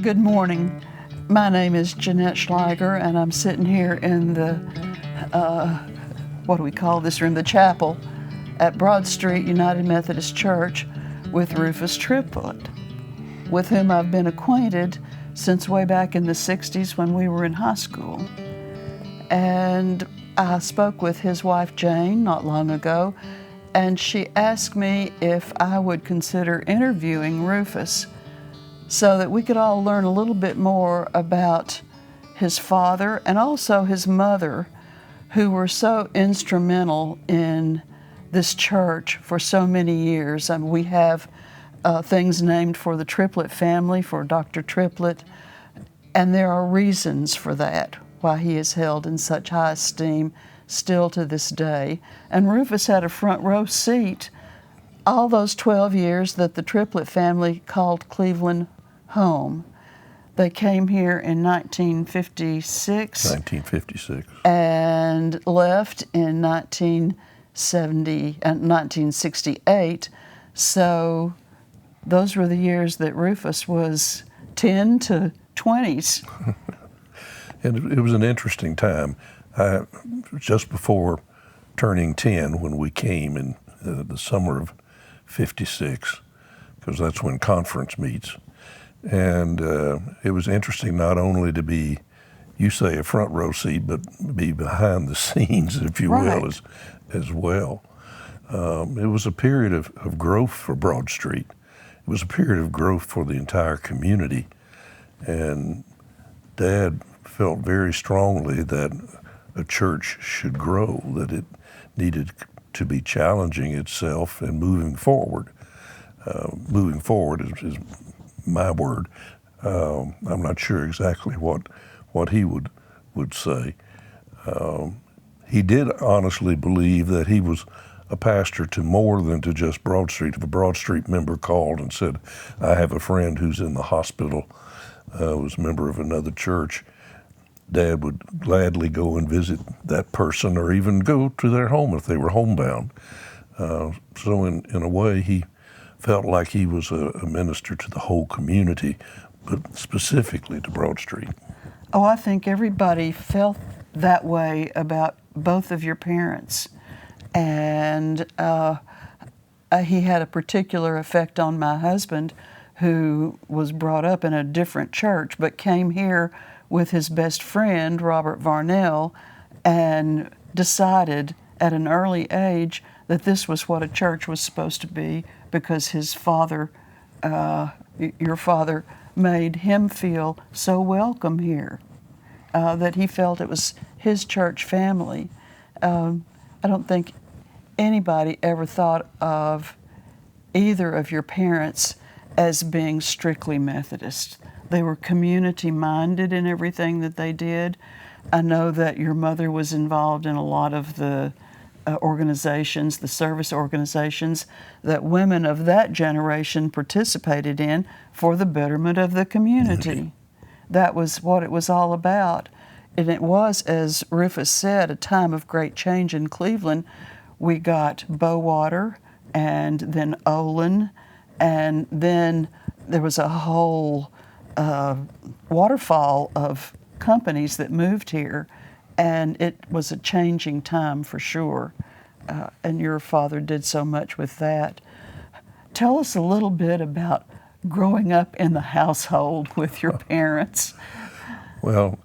Good morning. My name is Jeanette Schlaeger, and I'm sitting here in the, what do we call this room? The chapel at Broad Street United Methodist Church with Rufus Triplett, with whom I've been acquainted since way back in the 60s when we were in high school. And I spoke with his wife Jane not long ago, and she asked me if I would consider interviewing Rufus so that we could all learn a little bit more about his father and also his mother, who were so instrumental in this church for so many years. I mean, we have things named for the Triplett family, for Dr. Triplett, and there are reasons for that, why he is held in such high esteem still to this day. And Rufus had a front row seat all those 12 years that the Triplett family called Cleveland home. They came here in 1956 and left in 1968. So those were the years that Rufus was 10 to 20s. And it was an interesting time. Just before turning 10 when we came in the summer of 56, because that's when conference meets. And it was interesting not only to be, you say a front row seat, but be behind the scenes, if you will, as well. It was a period of growth for Broad Street. It was a period of growth for the entire community. And Dad felt very strongly that a church should grow, that it needed to be challenging itself and moving forward. Moving forward is my word. I'm not sure exactly what he would say. He did honestly believe that he was a pastor to more than to just Broad Street. If a Broad Street member called and said, I have a friend who's in the hospital, was a member of another church, Dad would gladly go and visit that person or even go to their home if they were homebound. So in a way, he felt like he was a minister to the whole community, but specifically to Broad Street. Oh, I think everybody felt that way about both of your parents. And he had a particular effect on my husband, who was brought up in a different church, but came here with his best friend, Robert Varnell, and decided at an early age that this was what a church was supposed to be, because his father, your father, made him feel so welcome here that he felt it was his church family. I don't think anybody ever thought of either of your parents as being strictly Methodist. They were community-minded in everything that they did. I know that your mother was involved in a lot of the organizations, the service organizations that women of that generation participated in for the betterment of the community. That was what it was all about. And it was, as Rufus said, a time of great change in Cleveland. We got Bowater and then Olin, and then there was a whole waterfall of companies that moved here, and it was a changing time for sure. And your father did so much with that. Tell us a little bit about growing up in the household with your parents. Well,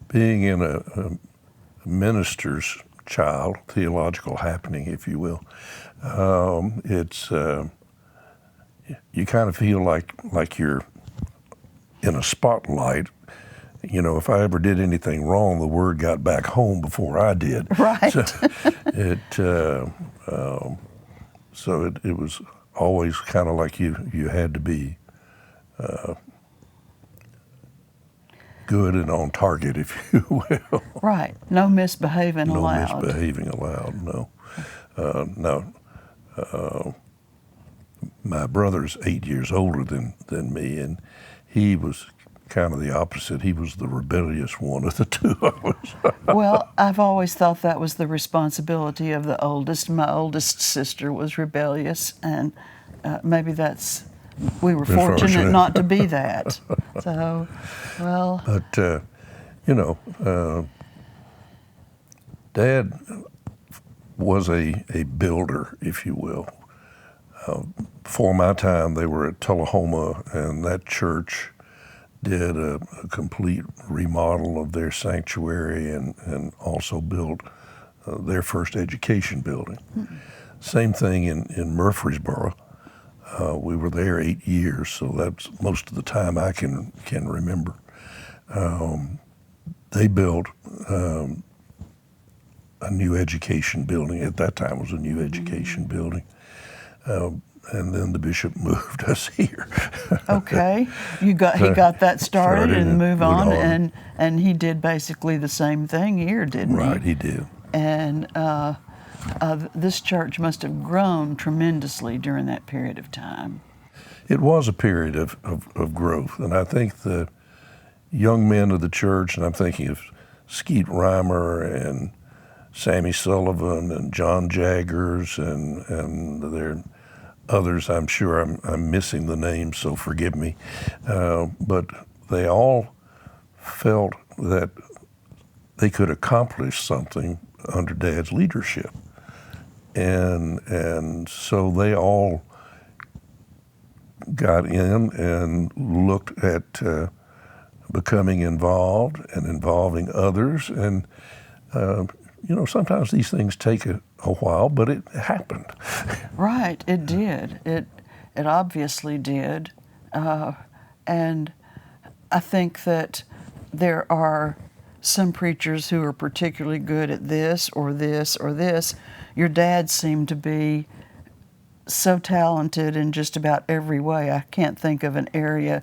being in a minister's child, theological happening, if you will, it's you kind of feel like you're in a spotlight. You know, if I ever did anything wrong, the word got back home before I did. Right. So it was always kind of like you had to be good and on target, if you will. Right. No misbehaving allowed. No misbehaving allowed, no. No. My brother's 8 years older than me, and he was kind of the opposite. He was the rebellious one of the two of us. Well, I've always thought that was the responsibility of the oldest. My oldest sister was rebellious, and maybe that's we were fortunate not to be that. So, well. But, you know, Dad was a builder, if you will. Before my time, they were at Tullahoma, and that church did a complete remodel of their sanctuary and also built their first education building. Mm-hmm. Same thing in Murfreesboro. We were there 8 years, so that's most of the time I can remember. They built a new education building. At that time, it was a new education building. And then the bishop moved us here. Okay, he got that started and moved on, and he did basically the same thing here, didn't he? Right, he did. And this church must have grown tremendously during that period of time. It was a period of growth, and I think the young men of the church, and I'm thinking of Skeet Reimer and Sammy Sullivan and John Jaggers and there others, I'm sure I'm missing the names, so forgive me. But they all felt that they could accomplish something under Dad's leadership. And so they all got in and looked at becoming involved and involving others. And, you know, sometimes these things take a while, but it happened. Right, it did. It obviously did. And I think that there are some preachers who are particularly good at this or this or this. Your dad seemed to be so talented in just about every way. I can't think of an area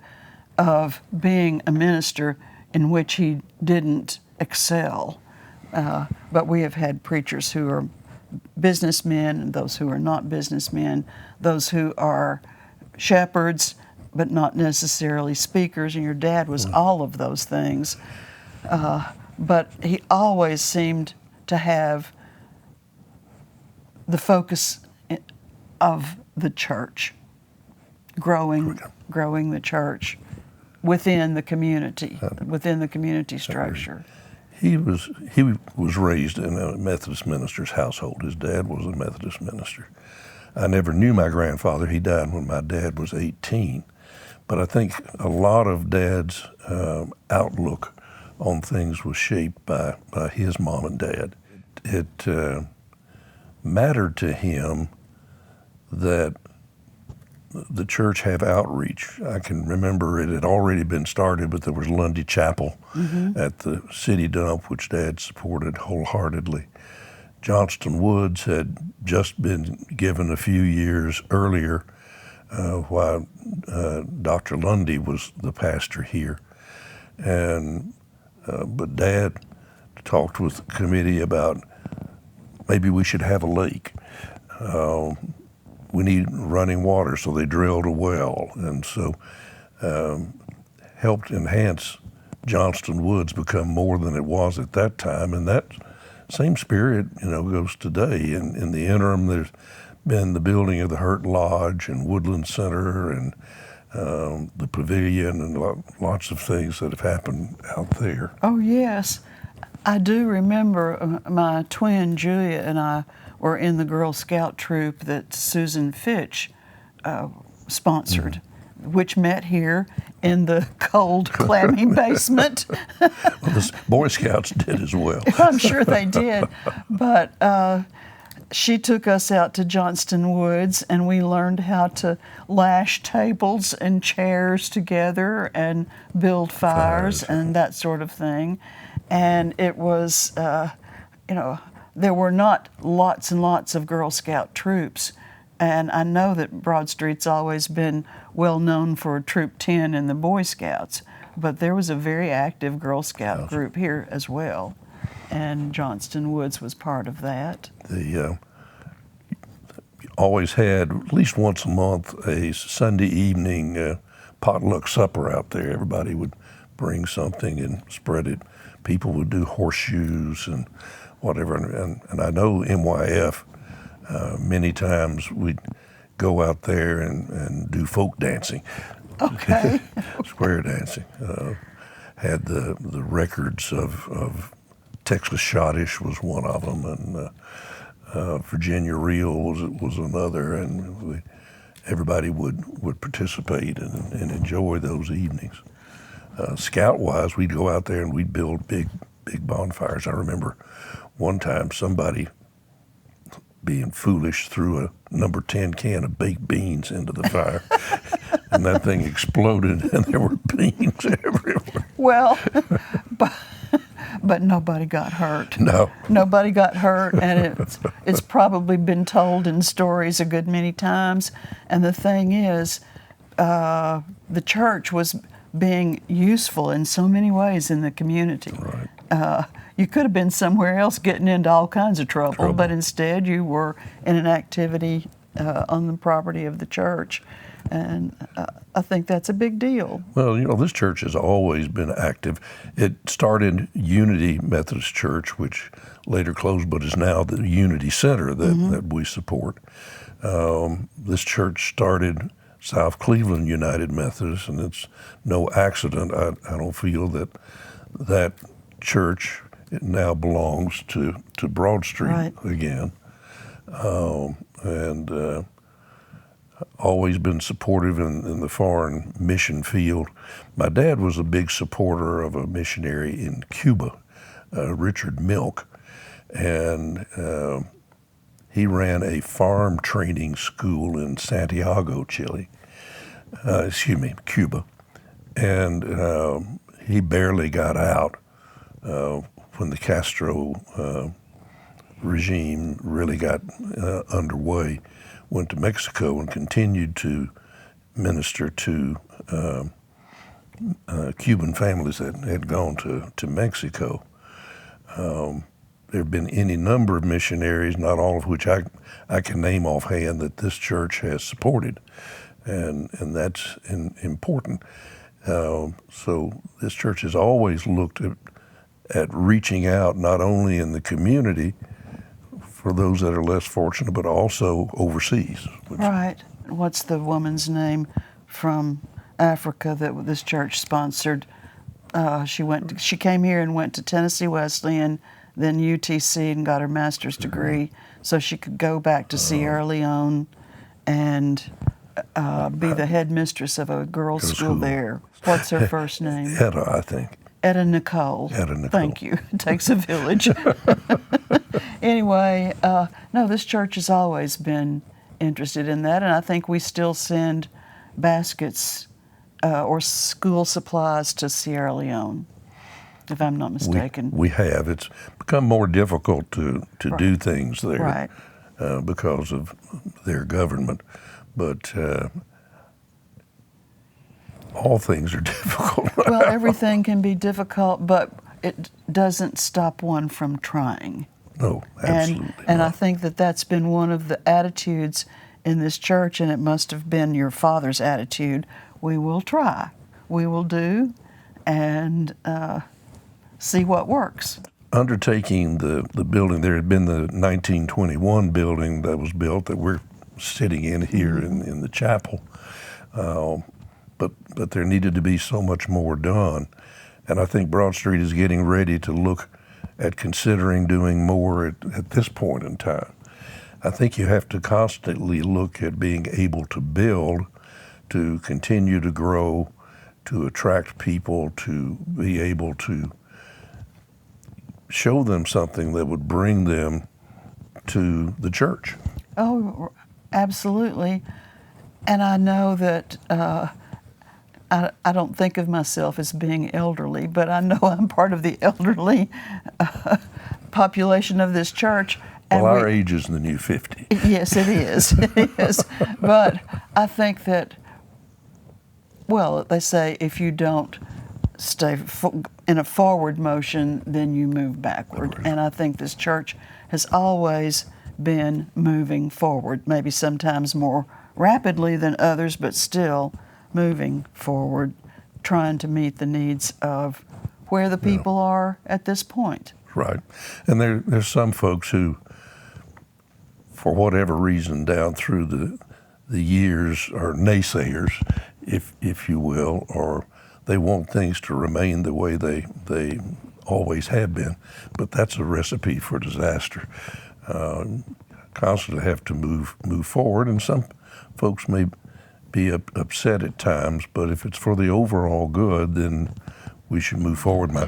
of being a minister in which he didn't excel. But we have had preachers who are businessmen and those who are not businessmen, those who are shepherds but not necessarily speakers, and your dad was all of those things. But he always seemed to have the focus of the church, growing the church within the community structure. He was raised in a Methodist minister's household. His dad was a Methodist minister. I never knew my grandfather. He died when my dad was 18. But I think a lot of Dad's outlook on things was shaped by his mom and dad. It mattered to him that the church have outreach. I can remember it had already been started, but there was Lundy Chapel at the city dump, which Dad supported wholeheartedly. Johnston Woods had just been given a few years earlier while Dr. Lundy was the pastor here. And but Dad talked with the committee about maybe we should have a lake. We need running water, so they drilled a well, and so helped enhance Johnston Woods become more than it was at that time. And that same spirit, you know, goes today. In the interim, there's been the building of the Hurt Lodge and Woodland Center and the pavilion and lots of things that have happened out there. Oh, yes. I do remember my twin Julia and I were in the Girl Scout troop that Susan Fitch sponsored, which met here in the cold, clammy basement. Well, the Boy Scouts did as well. I'm sure they did. But she took us out to Johnston Woods, and we learned how to lash tables and chairs together and build fires and that sort of thing. And it was, you know, there were not lots and lots of Girl Scout troops. And I know that Broad Street's always been well known for Troop 10 and the Boy Scouts, but there was a very active Girl Scout group here as well. And Johnston Woods was part of that. They always had, at least once a month, a Sunday evening potluck supper out there. Everybody would bring something and spread it. People would do horseshoes and whatever. And I know MYF, many times we'd go out there and do folk dancing. Okay. Square dancing. Had the records of Texas Schottish was one of them, and Virginia Reel was another, and everybody would participate and enjoy those evenings. Scout-wise, we'd go out there and we'd build big bonfires. I remember one time somebody, being foolish, threw a number 10 can of baked beans into the fire, and that thing exploded, and there were beans everywhere. Well, but nobody got hurt. No. Nobody got hurt, and it's probably been told in stories a good many times. And the thing is, the church was being useful in so many ways in the community. Right. You could have been somewhere else getting into all kinds of trouble, but instead you were in an activity on the property of the church. And I think that's a big deal. Well, this church has always been active. It started Unity Methodist Church, which later closed, but is now the Unity Center that we support. This church started South Cleveland United Methodist, and it's no accident. I don't feel that church now belongs to Broad Street again. And always been supportive in the foreign mission field. My dad was a big supporter of a missionary in Cuba, Richard Milk, and he ran a farm training school in Santiago, Cuba. And he barely got out when the Castro regime really got underway. Went to Mexico and continued to minister to Cuban families that had gone to Mexico. There have been any number of missionaries, not all of which I can name offhand, that this church has supported, and that's important. So this church has always looked at reaching out not only in the community for those that are less fortunate, but also overseas. Right. What's the woman's name from Africa that this church sponsored? She came here and went to Tennessee Wesleyan, then UTC, and got her master's degree, so she could go back to Sierra Leone and be the headmistress of a girls' school there. What's her first name? Etta, I think. Etta Nicole. Thank you. It takes a village. Anyway, no, this church has always been interested in that, and I think we still send baskets or school supplies to Sierra Leone, if I'm not mistaken. We have. It's become more difficult to do things there because of their government, but all things are difficult. Well, everything can be difficult, but it doesn't stop one from trying. No, absolutely. And I think that's been one of the attitudes in this church, and it must have been your father's attitude. We will try, we will do, and see what works. Undertaking the building, there had been the 1921 building that was built that we're sitting in here in the chapel. But there needed to be so much more done. And I think Broad Street is getting ready to look at considering doing more at this point in time. I think you have to constantly look at being able to build, to continue to grow, to attract people, to be able to show them something that would bring them to the church. Oh, absolutely. And I know that I don't think of myself as being elderly, but I know I'm part of the elderly population of this church. Well, our age is the new 50. Yes, it is. It is. But I think that, well, they say if you don't stay in a forward motion, then you move backward. And I think this church has always been moving forward, maybe sometimes more rapidly than others, but still moving forward, trying to meet the needs of where the people are at this point. Right. And there's some folks who, for whatever reason, down through the years are naysayers, if you will, or they want things to remain the way they always have been. But that's a recipe for disaster. Constantly have to move forward, and some folks may be upset at times, but if it's for the overall good, then we should move forward. My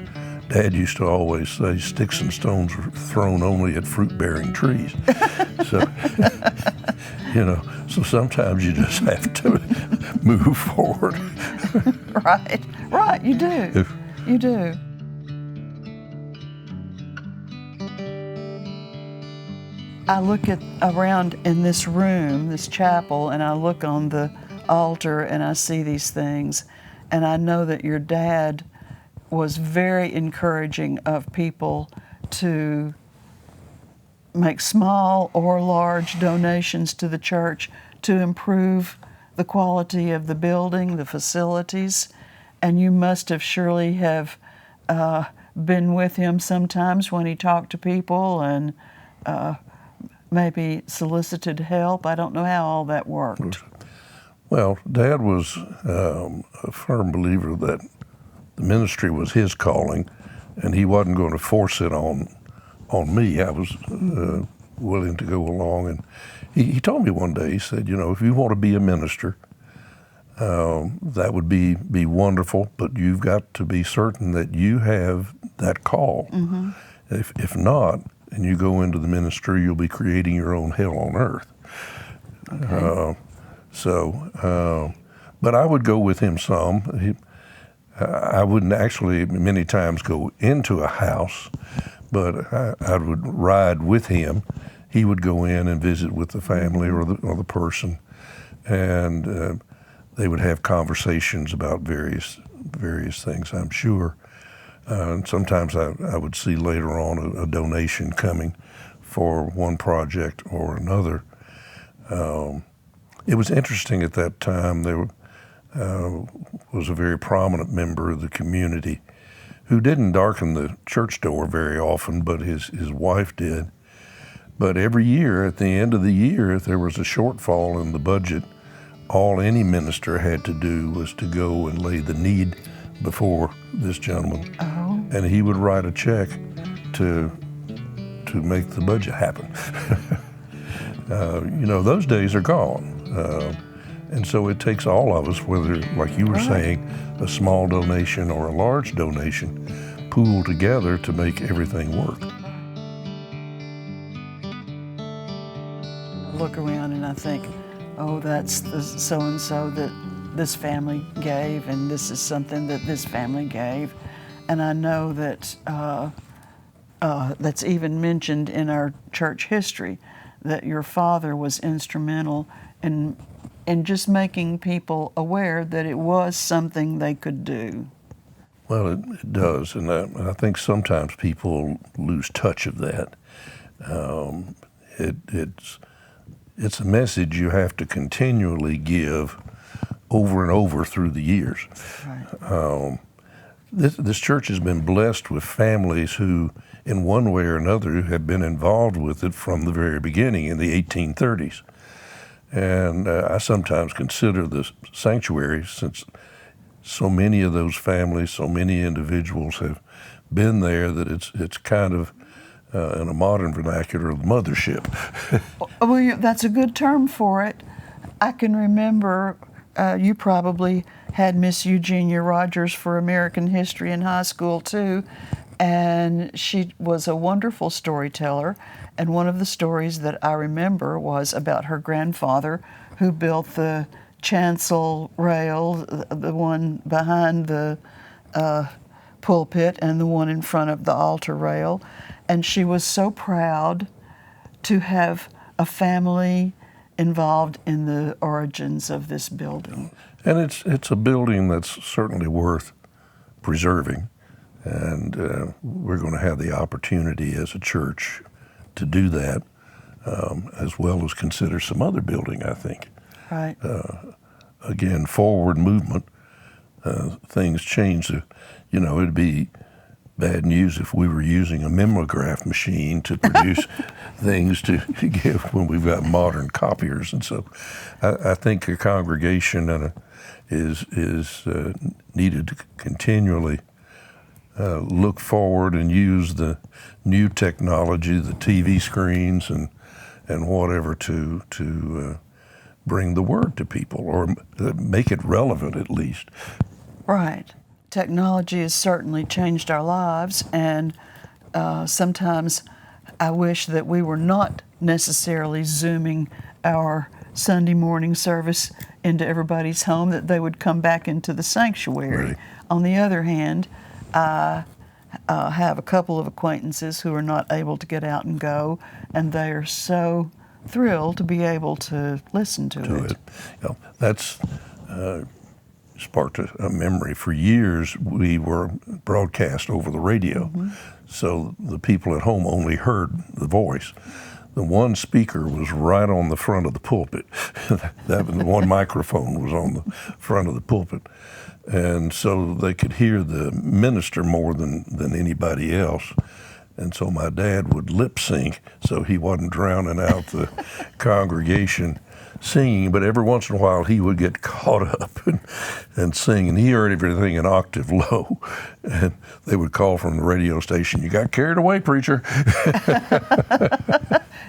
dad used to always say, sticks and stones are thrown only at fruit-bearing trees. So, so sometimes you just have to move forward. Right, you do. You do. I look around in this room, this chapel, and I look on the altar and I see these things, and I know that your dad was very encouraging of people to make small or large donations to the church to improve the quality of the building, the facilities, and you must have surely have been with him sometimes when he talked to people and maybe solicited help. I don't know how all that worked. Well, Dad was a firm believer that the ministry was his calling, and he wasn't going to force it on me. I was willing to go along, and he told me one day, he said, if you want to be a minister, that would be wonderful, but you've got to be certain that you have that call. Mm-hmm. If not, and you go into the ministry, you'll be creating your own hell on earth. Okay. But I would go with him some. I wouldn't actually many times go into a house, but I would ride with him. He would go in and visit with the family or the person, and they would have conversations about various things, I'm sure. And sometimes I would see later on a donation coming for one project or another. It was interesting at that time. There was a very prominent member of the community who didn't darken the church door very often, but his wife did. But every year, at the end of the year, if there was a shortfall in the budget, all any minister had to do was to go and lay the need before this gentleman, and he would write a check to make the budget happen. Those days are gone. And so it takes all of us, whether, like you were saying, a small donation or a large donation, pool together to make everything work. I look around and I think, that's the so-and-so that this family gave, and this is something that this family gave. And I know that that's even mentioned in our church history, that your father was instrumental in just making people aware that it was something they could do. Well, it does, and I think sometimes people lose touch of that. It's a message you have to continually give over and over through the years. Right. This church has been blessed with families who, in one way or another, have been involved with it from the very beginning in the 1830s. And I sometimes consider the sanctuary, since so many of those families, so many individuals have been there, that it's kind of, in a modern vernacular, the mothership. Well, that's a good term for it. I can remember you probably had Miss Eugenia Rogers for American History in high school too, and she was a wonderful storyteller. And one of the stories that I remember was about her grandfather, who built the chancel rail, the one behind the pulpit and the one in front of the altar rail. And she was so proud to have a family involved in the origins of this building. And it's a building that's certainly worth preserving, and we're going to have the opportunity as a church to do that, as well as consider some other building, I think. Right. Again, forward movement, things change. It'd be bad news if we were using a mimeograph machine to produce things to give when we've got modern copiers. And so I think a congregation is needed to continually look forward and use the new technology, the TV screens and whatever to bring the word to people, or make it relevant at least. Right. Technology has certainly changed our lives, and sometimes I wish that we were not necessarily Zooming our Sunday morning service into everybody's home, that they would come back into the sanctuary. Right. On the other hand, I have a couple of acquaintances who are not able to get out and go, and they are so thrilled to be able to listen to it. You know, that's sparked a memory. For years, we were broadcast over the radio, so the people at home only heard the voice. The one speaker was right on the front of the pulpit. The one microphone was on the front of the pulpit. And so they could hear the minister more than anybody else. And so my dad would lip sync so he wasn't drowning out the congregation singing, but every once in a while he would get caught up and sing, and he heard everything an octave low. And they would call from the radio station, "You got carried away, preacher."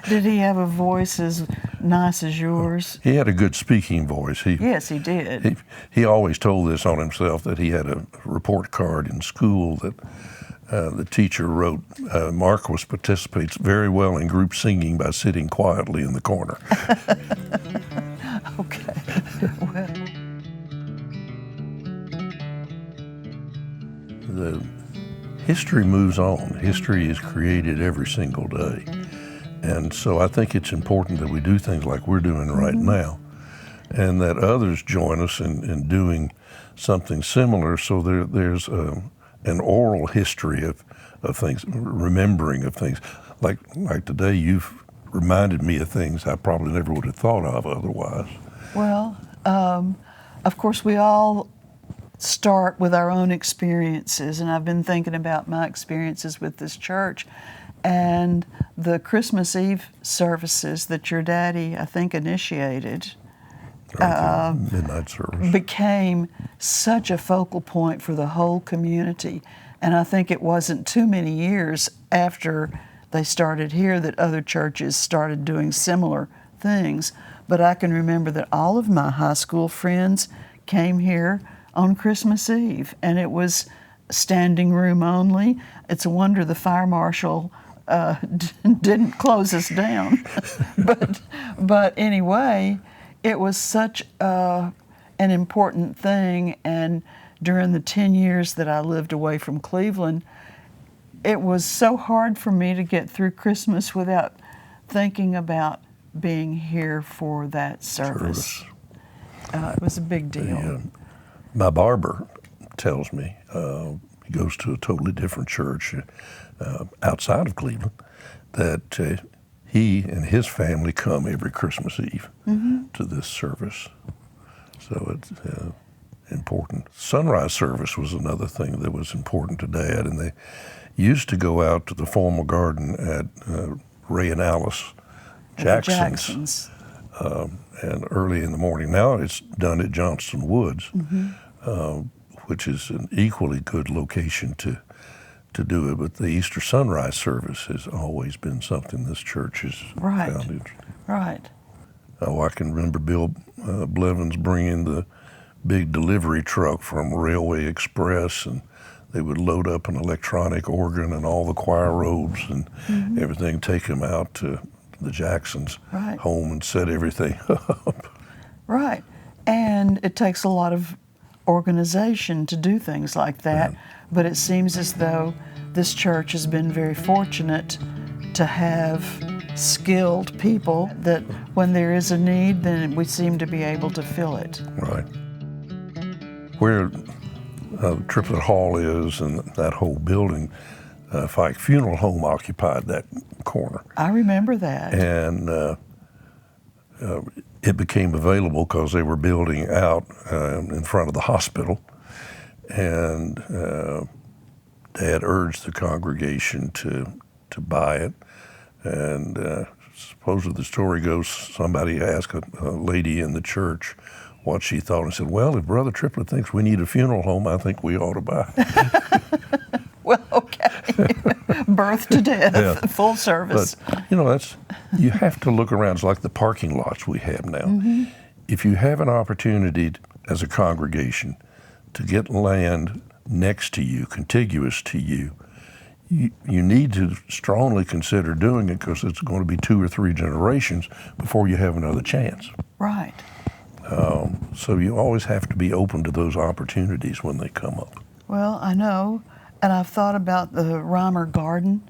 Did he have a voice as nice as yours? He had a good speaking voice. Yes, he did. He always told this on himself, that he had a report card in school that the teacher wrote, "Marquis participates very well in group singing by sitting quietly in the corner." Okay. Well, the history moves on. History is created every single day. And so I think it's important that we do things like we're doing right now, and that others join us in doing something similar, so there's an oral history of things, remembering of things. Like today, you've reminded me of things I probably never would have thought of otherwise. Well, of course, we all start with our own experiences, and I've been thinking about my experiences with this church, and the Christmas Eve services that your daddy, I think, initiated. Midnight service became such a focal point for the whole community. And I think it wasn't too many years after they started here that other churches started doing similar things. But I can remember that all of my high school friends came here on Christmas Eve, and it was standing room only. It's a wonder the fire marshal didn't close us down. But anyway, it was such an important thing, and during the 10 years that I lived away from Cleveland, it was so hard for me to get through Christmas without thinking about being here for that service. It was a big deal. My barber tells me, he goes to a totally different church outside of Cleveland, that he and his family come every Christmas Eve to this service. So it's important. Sunrise service was another thing that was important to Dad, and they used to go out to the formal garden at Ray and Alice Jackson's. And early in the morning. Now it's done at Johnston Woods, which is an equally good location to do it. But the Easter sunrise service has always been something this church has found interesting. Right. Oh, I can remember Bill Blevins bringing the big delivery truck from Railway Express, and they would load up an electronic organ and all the choir robes and everything, take them out to the Jacksons' home and set everything up. Right. And it takes a lot of organization to do things like that, but it seems as though this church has been very fortunate to have skilled people that when there is a need, then we seem to be able to fill it. Right. Where Triplett Hall is and that whole building, Fike Funeral Home occupied that corner. I remember that. And it became available because they were building out in front of the hospital. And Dad urged the congregation to buy it, and supposedly the story goes, somebody asked a lady in the church what she thought, and said, "Well, if Brother Triplett thinks we need a funeral home, I think we ought to buy it." Well, okay. Birth to death, Yeah. full service. But, you have to look around. It's like the parking lots we have now. If you have an opportunity as a congregation to get land next to you, contiguous to you, you need to strongly consider doing it, because it's going to be 2 or 3 generations before you have another chance. Right. So you always have to be open to those opportunities when they come up. Well, I know, and I've thought about the Reimer Garden.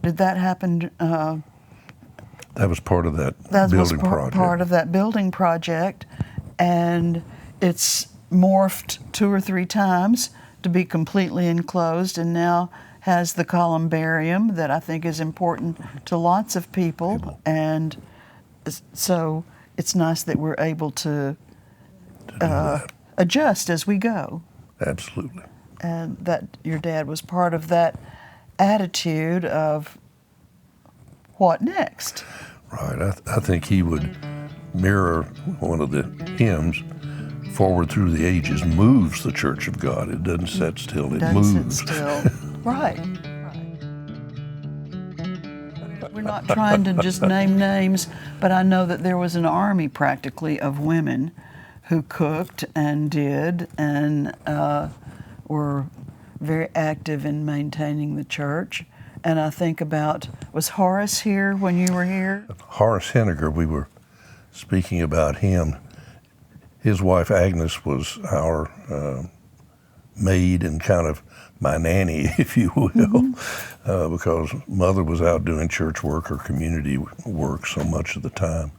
Did that happen? That was part of that That was building project. part of that building project, and it's morphed 2 or 3 times to be completely enclosed, and now has the columbarium that I think is important to lots of people. And so it's nice that we're able to adjust as we go. Absolutely. And that your dad was part of that attitude of what next? Right. I think he would mirror one of the hymns, "Forward through the ages moves the Church of God." It doesn't sit still, it Doesn't moves. sit still. Right. We're not trying to just name names, but I know that there was an army practically of women who cooked and did and were very active in maintaining the church. And I think about, was Horace here when you were here? Horace Henniger, we were speaking about him. His wife Agnes was our maid and kind of my nanny, if you will, because Mother was out doing church work or community work so much of the time.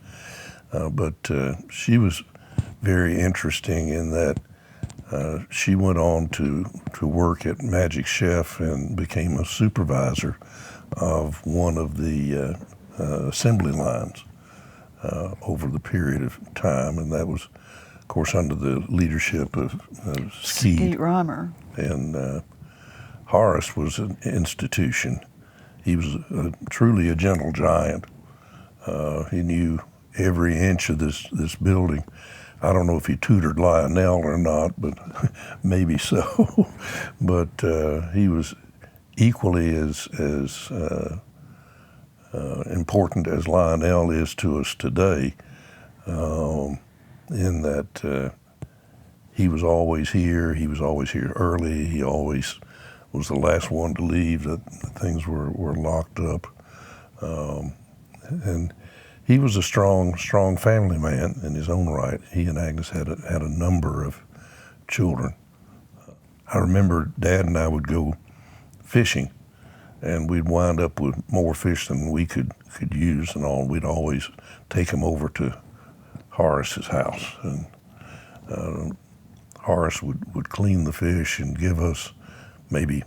But she was very interesting in that she went on to work at Magic Chef and became a supervisor of one of the assembly lines over the period of time, and that was, of course, under the leadership of Skeet Reimer. And Horace was an institution. He was truly a gentle giant. He knew every inch of this building. I don't know if he tutored Lionel or not, but maybe so. But he was equally as important as Lionel is to us today, in that he was always here. He was always here early. He always was the last one to leave. That things were locked up, and he was a strong family man in his own right. He and Agnes had a number of children. I remember Dad and I would go fishing, and we'd wind up with more fish than we could use and all. We'd always take them over to Horace's house, and Horace would clean the fish and give us maybe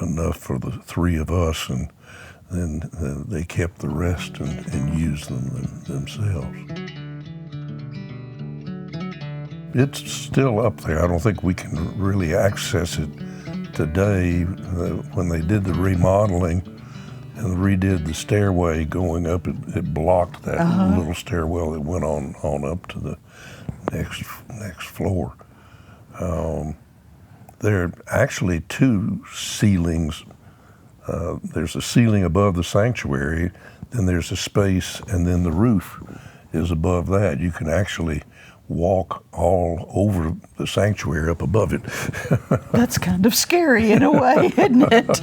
enough for the 3 of us, and then they kept the rest and used them themselves. It's still up there. I don't think we can really access it today. When they did the remodeling and redid the stairway going up, it blocked that little stairwell that went on up to the next floor. There are actually 2 ceilings. There's a ceiling above the sanctuary, then there's a space, and then the roof is above that. You can actually walk all over the sanctuary up above it. That's kind of scary in a way, isn't it?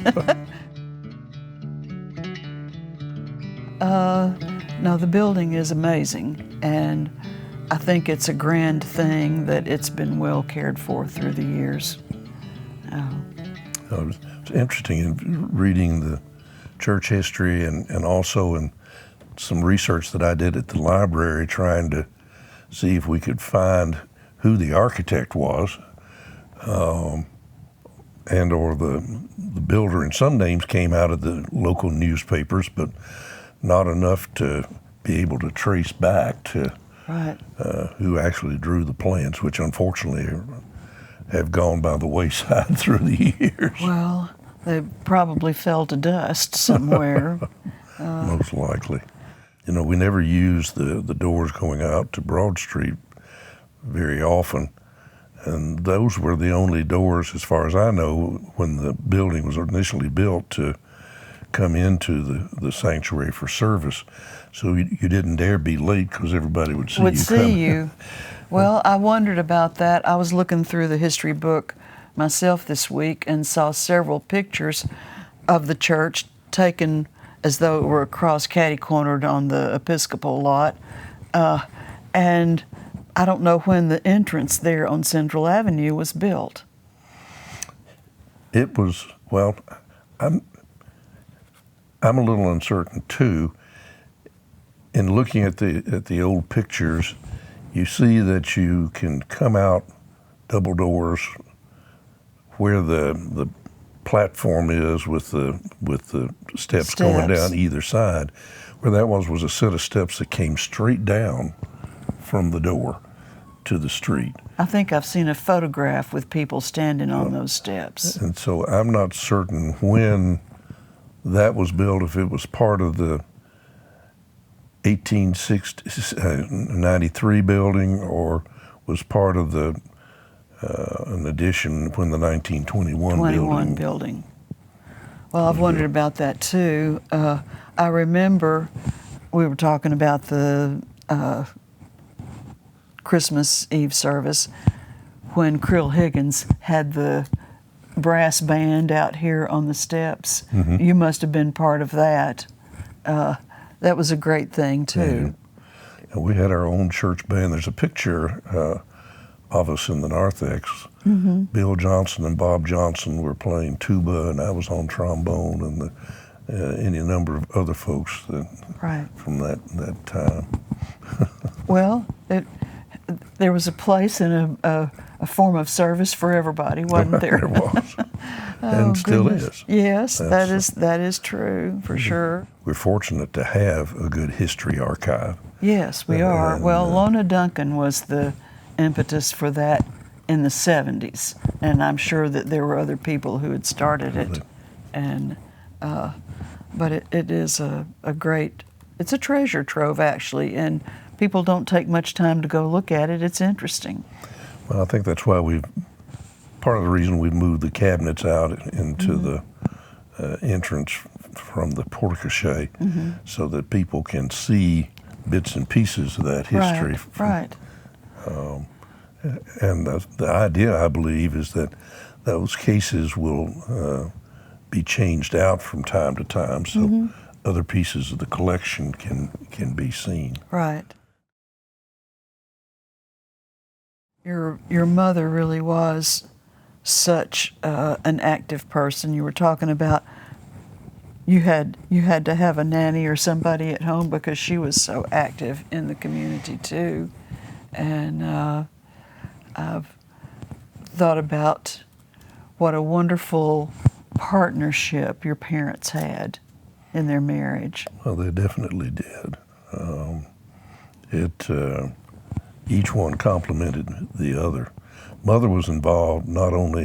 No, the building is amazing, and I think it's a grand thing that it's been well cared for through the years. It's interesting in reading the church history and also in some research that I did at the library, trying to see if we could find who the architect was and or the builder. And some names came out of the local newspapers, but not enough to be able to trace back to Right. Who actually drew the plans, which unfortunately have gone by the wayside through the years. Well, they probably fell to dust somewhere. Most likely. You know, we never used the doors going out to Broad Street very often. And those were the only doors, as far as I know, when the building was initially built, to come into the sanctuary for service. So you didn't dare be late because everybody would see you coming. Well, I wondered about that. I was looking through the history book myself this week and saw several pictures of the church taken as though it were across catty-cornered on the Episcopal lot. And I don't know when the entrance there on Central Avenue was built. It was, well, I'm a little uncertain too. In looking at the old pictures, you see that you can come out double doors where the platform is with the steps going down either side. Where that was a set of steps that came straight down from the door to the street. I think I've seen a photograph with people standing on those steps. And so I'm not certain when that was built, if it was part of the 1893 building or was part of an addition when the 1921 building. Well, I've wondered about that too. I remember we were talking about the Christmas Eve service when Krill Higgins had the brass band out here on the steps. Mm-hmm. You must have been part of that. That was a great thing too. Yeah. And we had our own church band. There's a picture of us in the narthex. Mm-hmm. Bill Johnson and Bob Johnson were playing tuba, and I was on trombone, and any number of other folks from that time. Well, there was a place and a form of service for everybody, wasn't there? There was, and still is. Yes, that is true for sure. We're fortunate to have a good history archive. Yes, we are. And, well, Lona Duncan was the impetus for that in the 70s, and I'm sure that there were other people who had started it. And but it is a great, it's a treasure trove actually, and people don't take much time to go look at it. It's interesting. Well, I think that's why part of the reason we moved the cabinets out into the entrance from the porte-cochere, so that people can see bits and pieces of that history. Right. And the idea, I believe, is that those cases will be changed out from time to time, so other pieces of the collection can be seen. Right. Your mother really was such an active person. You were talking about you had to have a nanny or somebody at home because she was so active in the community too. And I've thought about what a wonderful partnership your parents had in their marriage. Well, they definitely did. Each one complemented the other. Mother was involved not only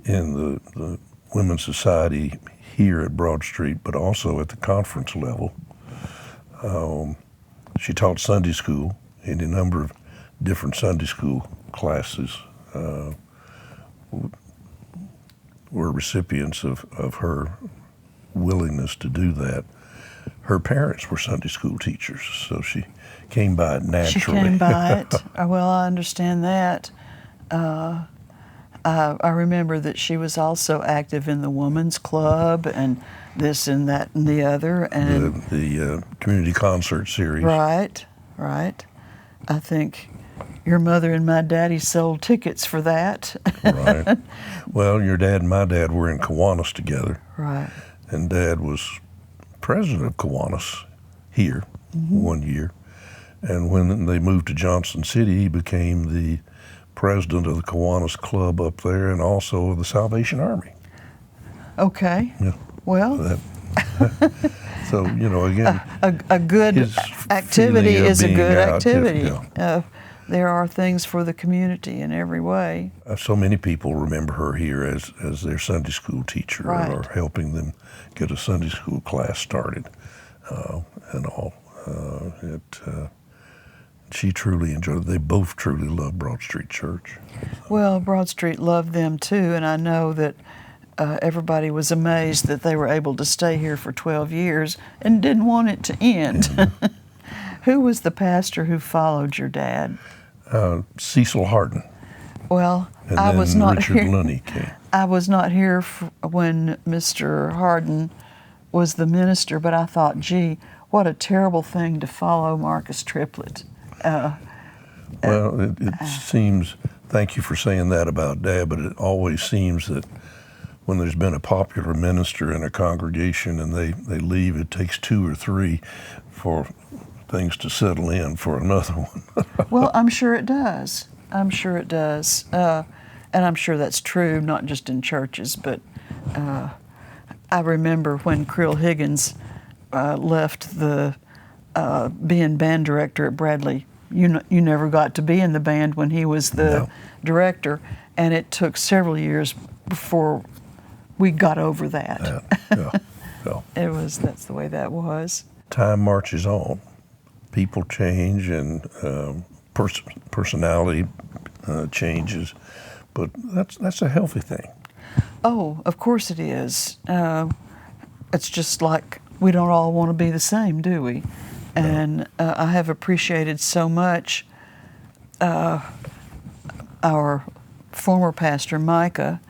in the Women's Society here at Broad Street, but also at the conference level. She taught Sunday school in a number of different Sunday school classes. Were recipients of her willingness to do that. Her parents were Sunday school teachers, so she came by it naturally. She came by it. Well, I understand that. I remember that she was also active in the Women's Club and this and that and the other. And the community concert series. Right. I think your mother and my daddy sold tickets for that. Right. Well, your dad and my dad were in Kiwanis together. Right. And Dad was president of Kiwanis here 1 year. And when they moved to Johnson City, he became the president of the Kiwanis Club up there and also of the Salvation Army. Okay. Yeah. Well. So, again. A good activity is a good activity. there are things for the community in every way. So many people remember her here as their Sunday school teacher, Right. or helping them get a Sunday school class started, and all. She truly enjoyed it. They both truly loved Broad Street Church. Well, Broad Street loved them too, and I know that everybody was amazed that they were able to stay here for 12 years and didn't want it to end. Mm-hmm. Who was the pastor who followed your dad? Cecil Hardin. Well, And I then was not Richard here. Lunny came. I was not here when Mr. Hardin was the minister, but I thought, gee, what a terrible thing to follow Marquis Triplett. Well, it seems, thank you for saying that about Dad, but it always seems that when there's been a popular minister in a congregation and they leave, it takes 2 or 3 for things to settle in for another one. Well, I'm sure it does. I'm sure it does. And I'm sure that's true, not just in churches, but I remember when Krill Higgins left the being band director at Bradley. You never got to be in the band when he was the No. director, and it took several years before we got over that. Yeah. That's the way that was. Time marches on. People change, and personality changes, but that's a healthy thing. Oh, of course it is. It's just like we don't all want to be the same, do we? And I have appreciated so much our former pastor, Micah,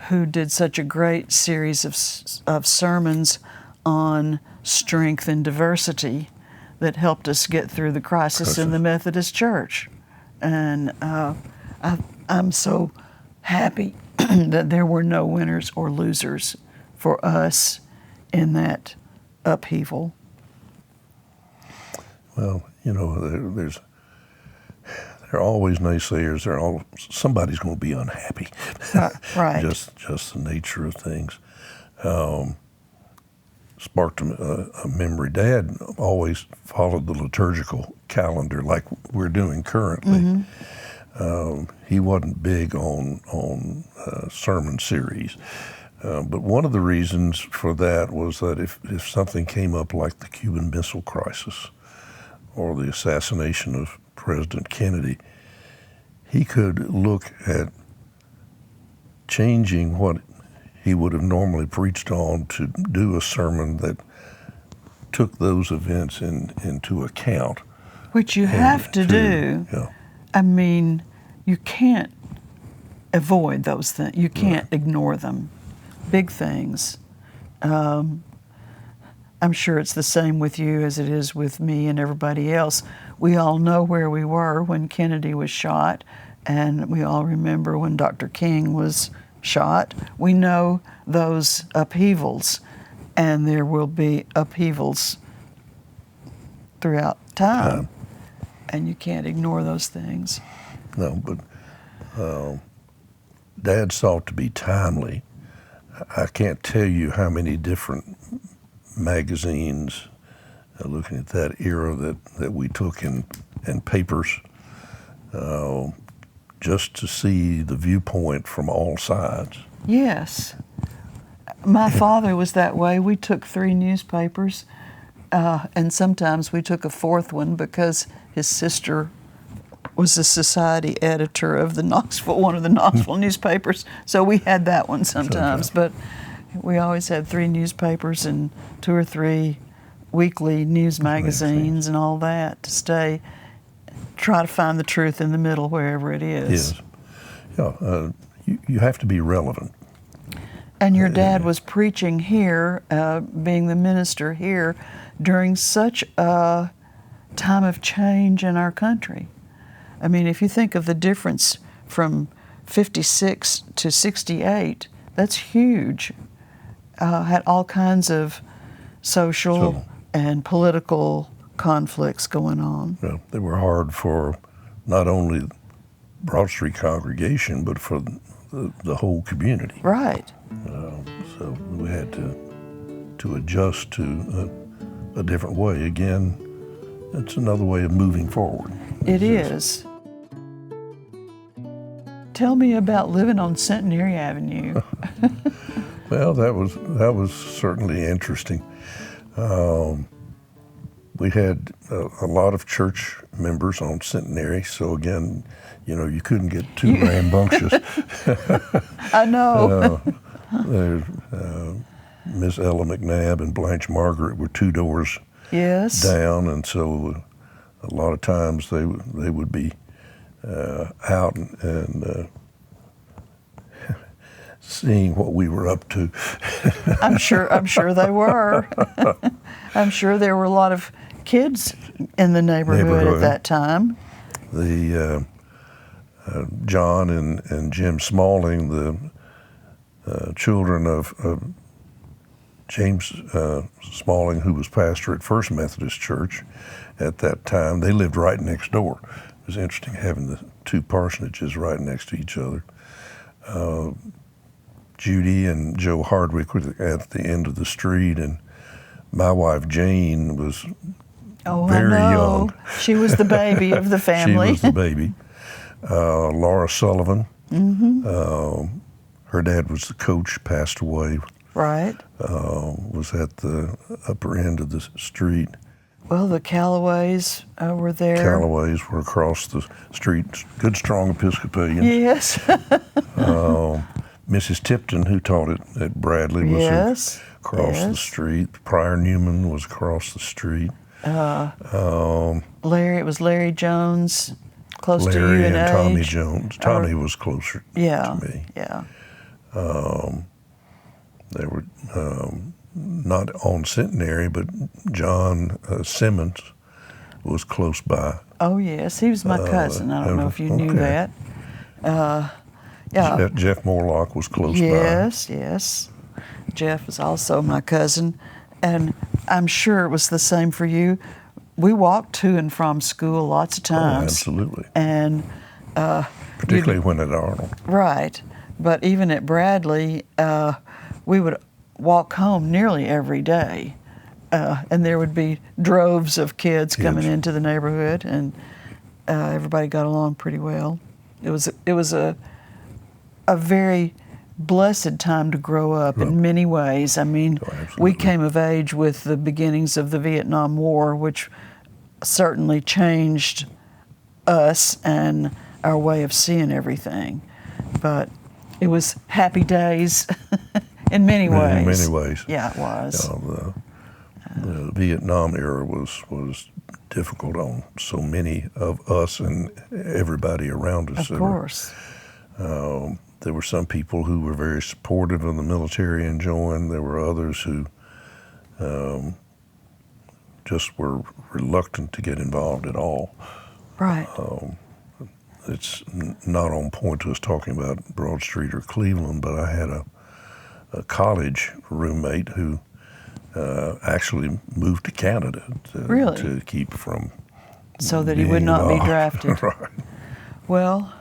who did such a great series of sermons on strength and diversity that helped us get through the crisis in the Methodist Church. And I'm so happy that there were no winners or losers for us in that upheaval. Well, there are always naysayers. Somebody's going to be unhappy. Right. Just the nature of things. Sparked a memory. Dad always followed the liturgical calendar like we're doing currently. Mm-hmm. He wasn't big on sermon series. But one of the reasons for that was that if something came up like the Cuban Missile Crisis or the assassination of President Kennedy, he could look at changing what he would have normally preached on to do a sermon that took those events into account. Which you have to do. Yeah. I mean, you can't avoid those things. You can't ignore them. Big things. I'm sure it's the same with you as it is with me and everybody else. We all know where we were when Kennedy was shot, and we all remember when Dr. King was shot. We know those upheavals, and there will be upheavals throughout time. And you can't ignore those things. No, but Dad sought to be timely. I can't tell you how many different magazines, looking at that era that we took in papers, just to see the viewpoint from all sides. Yes. My father was that way. We took 3 newspapers, and sometimes we took a 4th one because his sister was the society editor of one of the Knoxville newspapers. So we had that one sometimes, but we always had 3 newspapers and 2 or 3 weekly news magazines and all that to try to find the truth in the middle wherever it is. Yes. Yeah, you have to be relevant. And your dad was preaching here, being the minister here, during such a time of change in our country. I mean, if you think of the difference from 56 to 68, that's huge. Had all kinds of social and political conflicts going on. Well, they were hard for not only Broad Street congregation, but for the whole community. Right. So we had to adjust to a different way. Again, it's another way of moving forward. It is. Tell me about living on Centenary Avenue. Well, that was certainly interesting. We had a lot of church members on Centenary, so again, you couldn't get too rambunctious. I know. There's Miss Ella McNabb and Blanche Margaret were 2 doors Yes. down, and so a lot of times they would be out and seeing what we were up to. I'm sure they were. I'm sure there were a lot of kids in the neighborhood at that time. The John and Jim Smalling, the children of James Smalling, who was pastor at First Methodist Church at that time, they lived right next door. It was interesting having the 2 parsonages right next to each other. Judy and Joe Hardwick were at the end of the street, and my wife Jane was very young. She was the baby of the family. She was the baby. Laura Sullivan, her dad was the coach, passed away. Right. Was at the upper end of the street. Well, the Callaways were there. Callaways were across the street, good, strong Episcopalians. Yes. Mrs. Tipton, who taught at Bradley, was across the street. Prior Newman was across the street. It was Larry Jones, close to you Larry in and age. Tommy Jones. Tommy was closer to me. Yeah. They were not on Centenary, but John Simmons was close by. Oh, yes. He was my cousin. I don't know if you knew that. Yeah. Jeff Morlock was close by. Yes. Jeff was also my cousin. And I'm sure it was the same for you. We walked to and from school lots of times. Oh, absolutely. And particularly when at Arnold. Right. But even at Bradley, we would walk home nearly every day. And there would be droves of kids coming into the neighborhood, and everybody got along pretty well. It was a very blessed time to grow up in many ways. I mean, we came of age with the beginnings of the Vietnam War, which certainly changed us and our way of seeing everything. But it was happy days in many ways. In many ways. Yeah, it was. The Vietnam era was difficult on so many of us and everybody around us. Of course. There were some people who were very supportive of the military and joined. There were others who just were reluctant to get involved at all. Right. It's not on point to us talking about Broad Street or Cleveland, but I had a college roommate who actually moved to Canada to keep from so that he would not be drafted. Right. Well,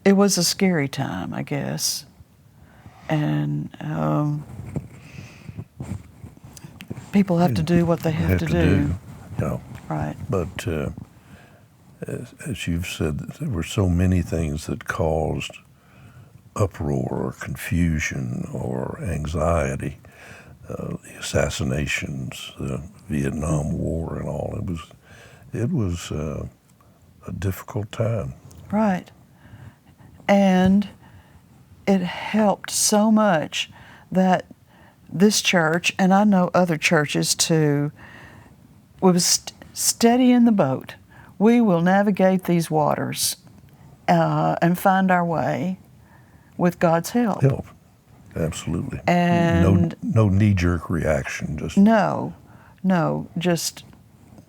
it was a scary time, I guess. And people have to do what they have to do. Right. But as you've said, there were so many things that caused uproar or confusion or anxiety. The assassinations, the Vietnam War, and all. It was a difficult time. Right. And it helped so much that this church, and I know other churches too, was steady in the boat. We will navigate these waters and find our way with God's help. Absolutely. And no knee-jerk reaction. Just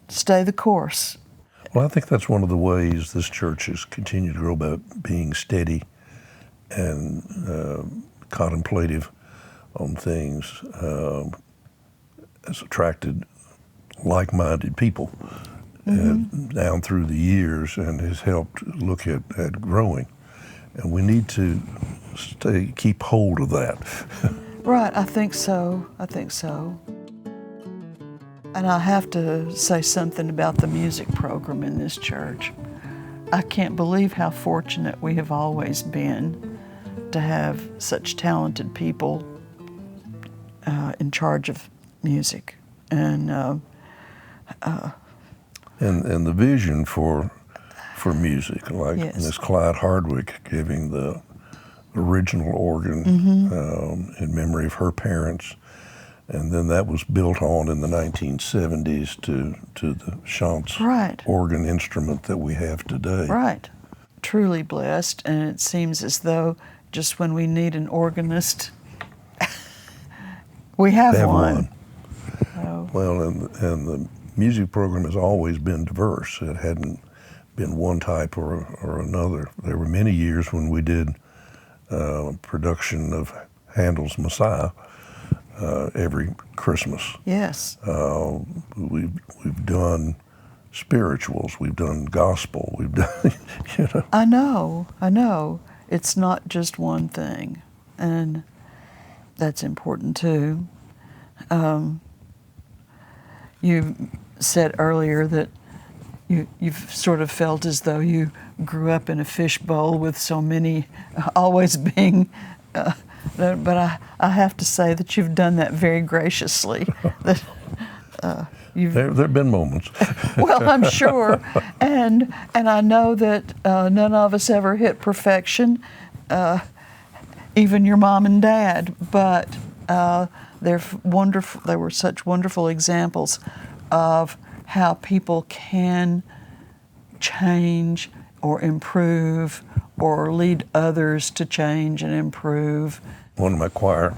stay the course. Well, I think that's one of the ways this church has continued to grow, about being steady and contemplative on things. Has attracted like-minded people down through the years, and has helped look at growing. And we need to keep hold of that. Right, I think so. And I have to say something about the music program in this church. I can't believe how fortunate we have always been to have such talented people in charge of music. And the vision for music, like Yes. Miss Clyde Hardwick giving the original organ in memory of her parents, and then that was built on in the 1970s to the Chantz Right. organ instrument that we have today. Right. Truly blessed, and it seems as though just when we need an organist, we have one. So, Well, and the music program has always been diverse. It hadn't been one type or another. There were many years when we did production of Handel's Messiah every Christmas. yes. We've done spirituals, we've done gospel, we've done, I know. It's not just one thing, and that's important too. You said earlier that you've sort of felt as though you grew up in a fishbowl with so many always being, but I have to say that you've done that very graciously. That There have been moments. well, I'm sure, and I know that none of us ever hit perfection, even your mom and dad. But they're wonderful. They were such wonderful examples of how people can change or improve or lead others to change and improve. One of my choir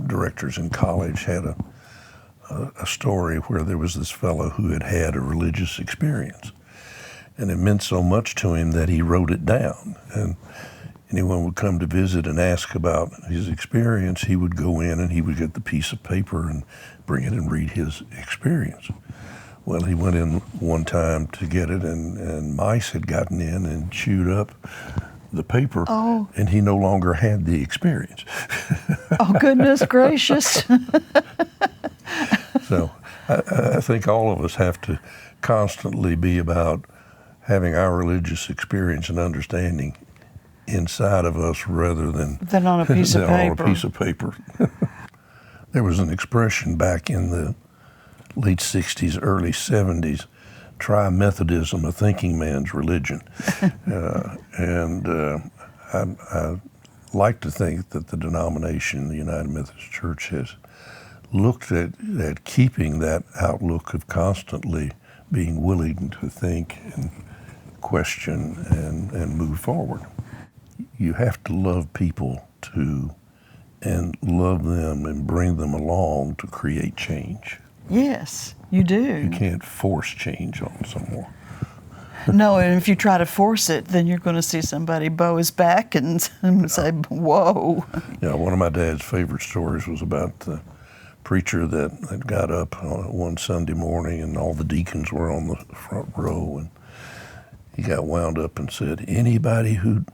directors in college had a story where there was this fellow who had had a religious experience, and it meant so much to him that he wrote it down. And anyone would come to visit and ask about his experience, he would go in and he would get the piece of paper and bring it and read his experience. Well, he went in one time to get it, and mice had gotten in and chewed up the paper, Oh. and he no longer had the experience. Oh, goodness gracious. So I think all of us have to constantly be about having our religious experience and understanding inside of us rather than on a piece of than on paper. a piece of paper. There was an expression back in the late 60s, early 70s, try Methodism, a thinking man's religion. I like to think that the denomination, the United Methodist Church, has looked at keeping that outlook of constantly being willing to think and question and move forward. You have to love people and love them and bring them along to create change. Yes, you do. You can't force change on someone. No, and if you try to force it, then you're going to see somebody bow his back and say, whoa. One of my dad's favorite stories was about the preacher that got up one Sunday morning and all the deacons were on the front row, and he got wound up and said, anybody who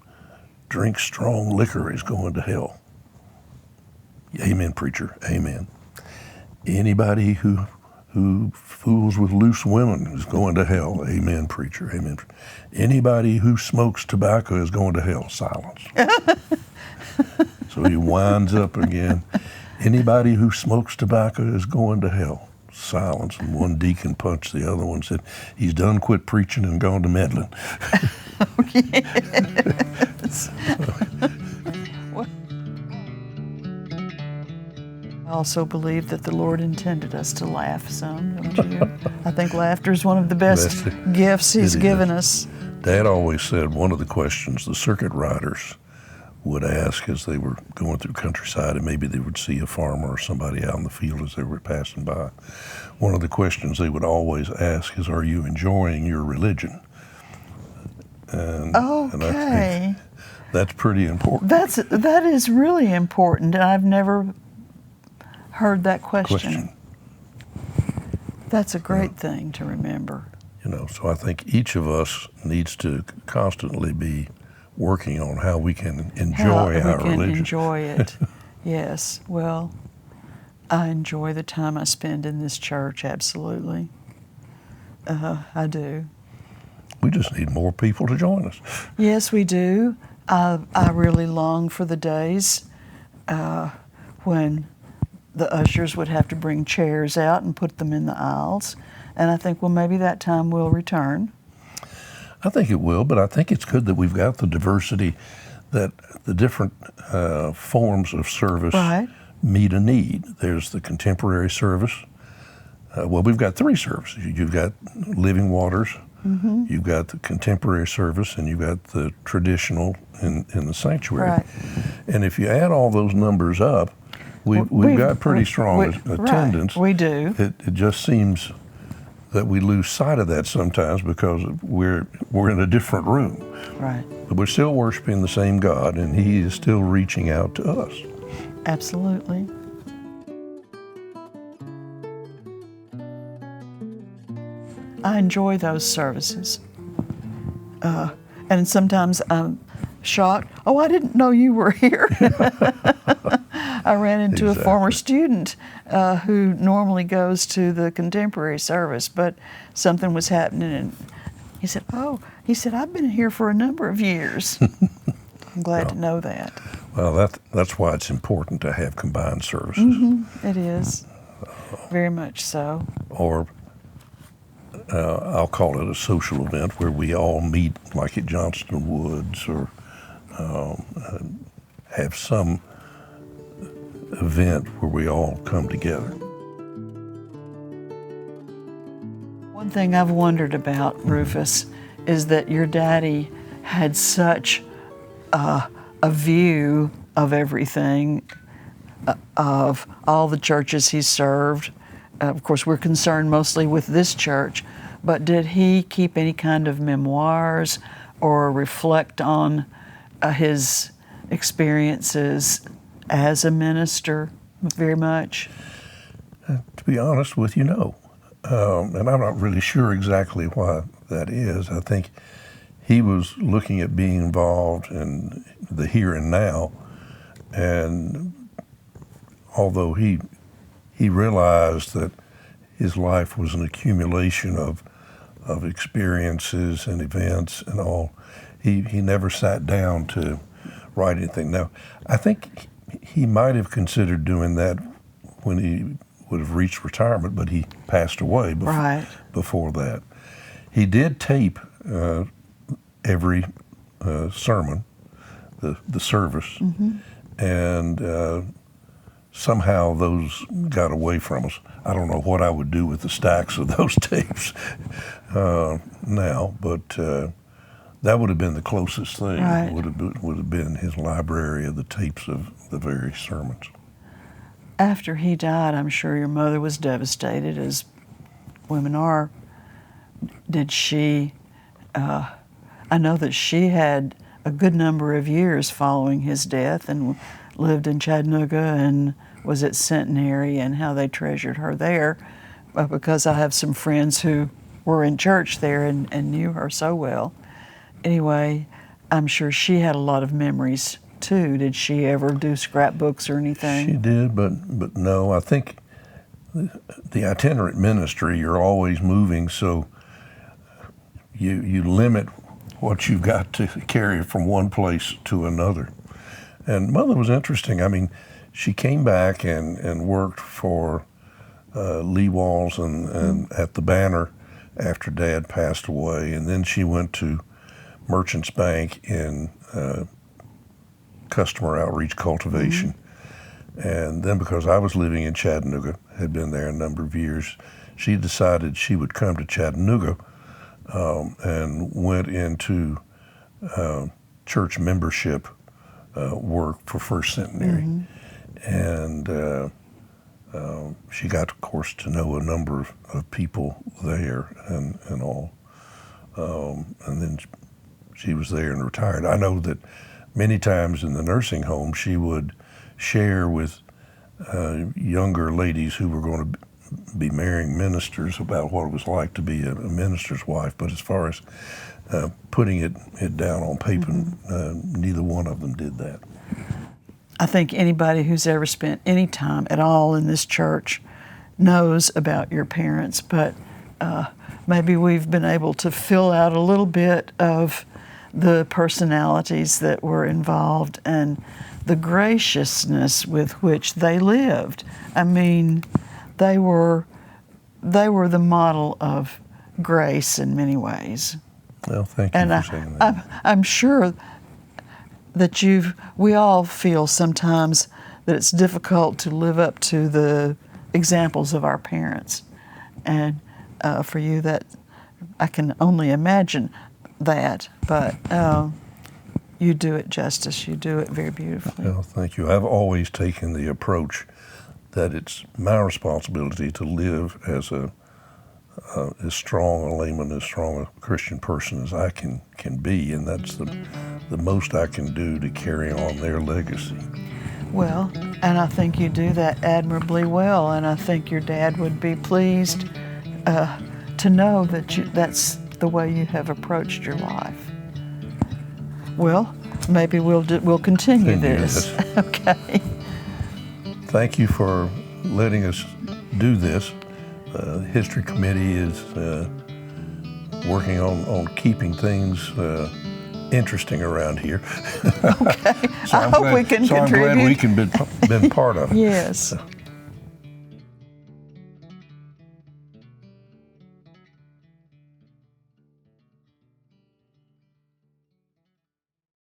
drinks strong liquor is going to hell. Amen, preacher, amen. Anybody who fools with loose women is going to hell. Amen, preacher, amen. Anybody who smokes tobacco is going to hell. Silence. So he winds up again. Anybody who smokes tobacco is going to hell. Silence. And one deacon punched the other one and said, he's done quit preaching and gone to meddling. Yes. I also believe that the Lord intended us to laugh some, don't you? I think laughter is one of the best gifts He's given us. Dad always said one of the questions the circuit riders would ask as they were going through countryside, and maybe they would see a farmer or somebody out in the field as they were passing by. One of the questions they would always ask is, are you enjoying your religion? And I think that's pretty important. That is really important, and I've never heard that question. That's a great thing to remember. So I think each of us needs to constantly be working on how we can enjoy our religion. Enjoy it. Yes. Well, I enjoy the time I spend in this church, absolutely. I do. We just need more people to join us. Yes, we do. I really long for the days when the ushers would have to bring chairs out and put them in the aisles. And I think, well, maybe that time will return. I think it will, but I think it's good that we've got the diversity, that the different forms of service Right. meet a need. There's the contemporary service. Well, we've got three services. You've got Living Waters, you've got the contemporary service, and you've got the traditional in the sanctuary. Right. And if you add all those numbers up, we've got pretty strong attendance. Right. We do. It just seems that we lose sight of that sometimes because we're in a different room. Right. But we're still worshiping the same God, and He is still reaching out to us. Absolutely. I enjoy those services. And sometimes I'm shocked. Oh, I didn't know you were here. I ran into a former student who normally goes to the contemporary service, but something was happening, and he said, I've been here for a number of years. I'm glad to know that. Well, that's why it's important to have combined services. It is. Very much so. Or I'll call it a social event where we all meet, like at Johnston Woods, or have some event where we all come together. One thing I've wondered about, Rufus, is that your daddy had such a view of everything, of all the churches he served. Of course, we're concerned mostly with this church, but did he keep any kind of memoirs or reflect on his experiences as a minister very much? To be honest with you, no. And I'm not really sure exactly why that is. I think he was looking at being involved in the here and now, and although he realized that his life was an accumulation of experiences and events and all, he never sat down to write anything. Now, I think he might have considered doing that when he would have reached retirement, but he passed away before that. He did tape every sermon, the service, and somehow those got away from us. I don't know what I would do with the stacks of those tapes now, but that would have been the closest thing. Right. Would have been his library of the tapes of the various sermons. After he died, I'm sure your mother was devastated, as women are. Did she, I know that she had a good number of years following his death and lived in Chattanooga and was at Centenary, and how they treasured her there, because I have some friends who were in church there and knew her so well. Anyway, I'm sure she had a lot of memories too. Did she ever do scrapbooks or anything? She did, but no. I think the itinerant ministry, you're always moving, so you limit what you've got to carry from one place to another. And Mother was interesting. I mean, she came back and worked for Lee Walls and at the Banner after Dad passed away, and then she went to Merchants Bank in customer outreach cultivation. And then, because I was living in Chattanooga, had been there a number of years, she decided she would come to Chattanooga and went into church membership work for First Centenary. And she got, of course, to know a number of people there and all. And then she was there and retired. I know that many times in the nursing home, she would share with younger ladies who were going to be marrying ministers about what it was like to be a minister's wife. But as far as putting it down on paper, neither one of them did that. I think anybody who's ever spent any time at all in this church knows about your parents, but maybe we've been able to fill out a little bit of the personalities that were involved and the graciousness with which they lived. I mean, they were the model of grace in many ways. Well, thank you for saying that. I'm sure that we all feel sometimes that it's difficult to live up to the examples of our parents. And for you, that I can only imagine that, but you do it justice. You do it very beautifully. Well, thank you. I've always taken the approach that it's my responsibility to live as as strong a layman, as strong a Christian person as I can be, and that's the most I can do to carry on their legacy. Well, and I think you do that admirably well, and I think your dad would be pleased to know that that's the way you have approached your life. Well, maybe we'll continue this. Yes. Okay. Thank you for letting us do this. The History Committee is working on keeping things interesting around here. Okay. I hope we can contribute. I'm glad we can been part of it. Yes.